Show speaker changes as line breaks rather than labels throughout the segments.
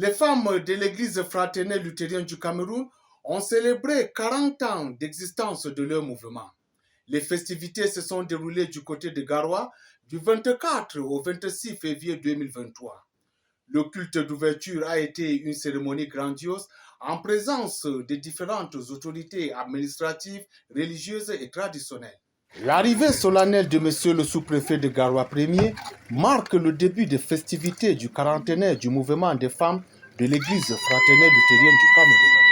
Les femmes de l'Église fraternelle luthérienne du Cameroun ont célébré 40 ans d'existence de leur mouvement. Les festivités se sont déroulées du côté de Garoua du 24 au 26 février 2023. Le culte d'ouverture a été une cérémonie grandiose en présence des différentes autorités administratives, religieuses et traditionnelles. L'arrivée solennelle de Monsieur le sous-préfet de Garoua Ier marque le début des festivités du quarantenaire du mouvement des femmes de l'Église fraternelle luthérienne du Cameroun.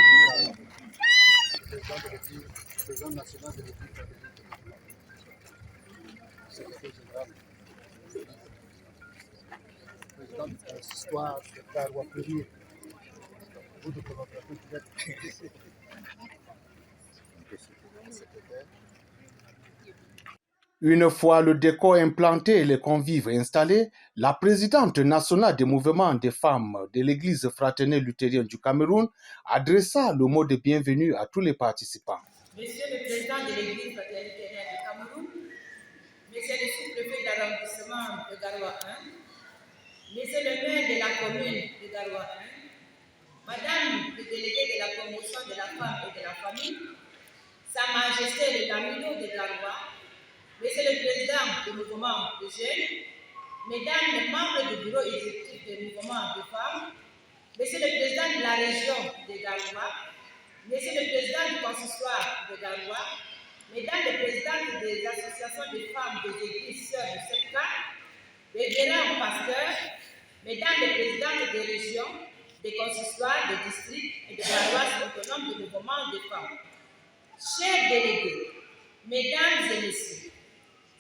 Une fois le décor implanté et les convives installés, la présidente nationale des mouvements des femmes de l'Église fraternelle luthérienne du Cameroun adressa le mot de bienvenue à tous les participants.
Monsieur le président de l'Église fraternelle luthérienne du Cameroun, Monsieur le sous-préfet d'arrondissement de Garoua 1, Monsieur le maire de la commune de Garoua 1, Madame le délégué de la promotion de la femme et de la famille, Sa Majesté le Lamido de Garoua, Monsieur le président du mouvement de jeunes, Mesdames les membres du bureau exécutif du mouvement de femmes, Monsieur le président de la région de Garoua, Monsieur le président du consistoire de Garoua, Mesdames les présidentes des associations de femmes des églises sœurs de cette carte, révérends pasteurs, Mesdames les présidentes des régions, des consistoires, des districts et des paroisses autonomes du mouvement des femmes. Chers délégués, Mesdames et Messieurs,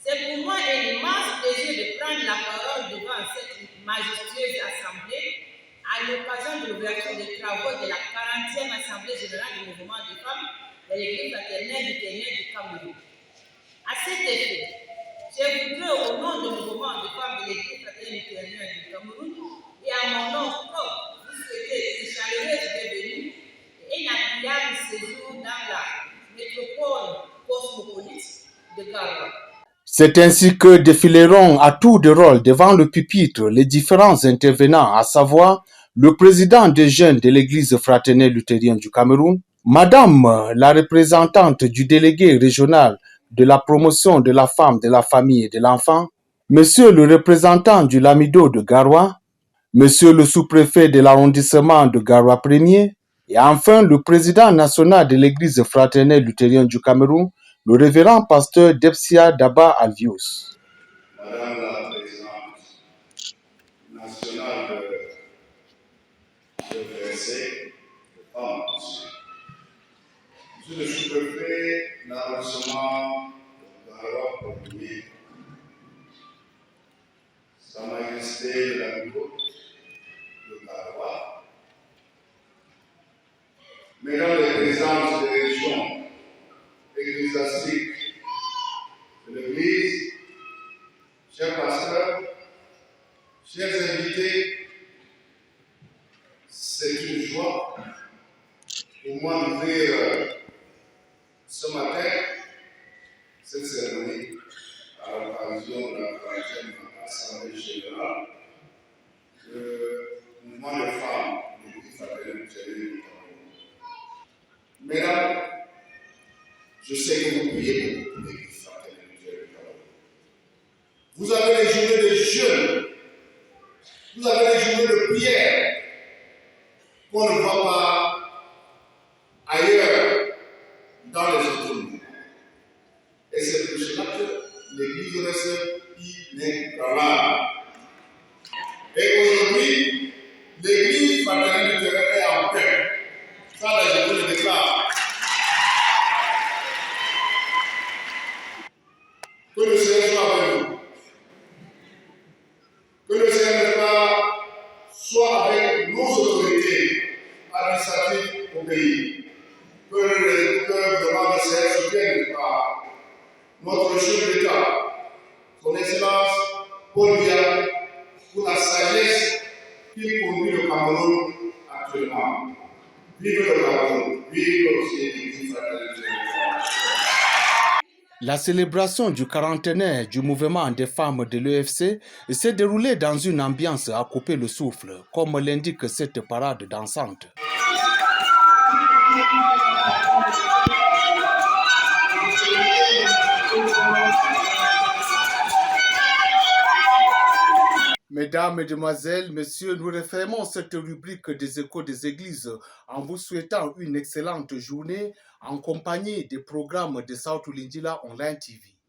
c'est pour moi un immense plaisir de prendre la parole devant cette majestueuse assemblée à l'occasion de l'ouverture des travaux de la 40e Assemblée générale du mouvement des femmes de l'Église fraternelle luthérienne du Cameroun. À cet effet, je voudrais au nom du mouvement des femmes de l'Église fraternelle luthérienne du Cameroun et à mon nom propre vous souhaiter une chaleureuse bienvenue et un agréable séjour dans la métropole cosmopolite de Garoua.
C'est ainsi que défileront à tour de rôle devant le pupitre les différents intervenants, à savoir le président des jeunes de l'Église fraternelle luthérienne du Cameroun, Madame la représentante du délégué régional de la promotion de la femme, de la famille et de l'enfant, Monsieur le représentant du Lamido de Garoua, Monsieur le sous-préfet de l'arrondissement de Garoua Ier, et enfin le président national de l'Église fraternelle luthérienne du Cameroun, le révérend pasteur Depsia Daba Alvius.
Madame la présidente nationale de VRC, Monsieur le sous-préfet de l'arrondissement de Garoua Ier, Sa Majesté la Lamido de Garoua, Mesdames les présidentes des régions ecclésiastiques de l'Église, chers pasteurs, chers invités, c'est une joie pour moi d'ouvrir ce matin cette cérémonie à l'occasion de la 40e Assemblée générale du mouvement des femmes de l'Église fraternelle luthérienne du Cameroun. Mesdames, je sais que vous priez beaucoup pour l'Église fraternelle luthérienne du Cameroun. Vous avez des journées de jeûne, vous avez des journées de prière qu'on ne voit pas ailleurs dans les autres mouvements. Et c'est pour cela que l'Église reste inébranlable. Et aujourd'hui, l'Église fraternelle luthérienne est en paix. Ça, je vous le déclare. Que le Seigneur soit avec vous. Que le Seigneur soit avec nos autorités administratives au pays. Que vraiment le Seigneur soutienne par notre chef d'État, son Excellence Paul Biya, pour la sagesse qui conduit le Cameroun actuellement. Vive le Cameroun, vive aussi l'Église fraternelle.
La célébration du quarantenaire du mouvement des femmes de l'EFC s'est déroulée dans une ambiance à couper le souffle, comme l'indique cette parade dansante. Mesdames, Mesdemoiselles, Messieurs, nous refermons cette rubrique des échos des églises en vous souhaitant une excellente journée en compagnie des programmes de South Lindila Online TV.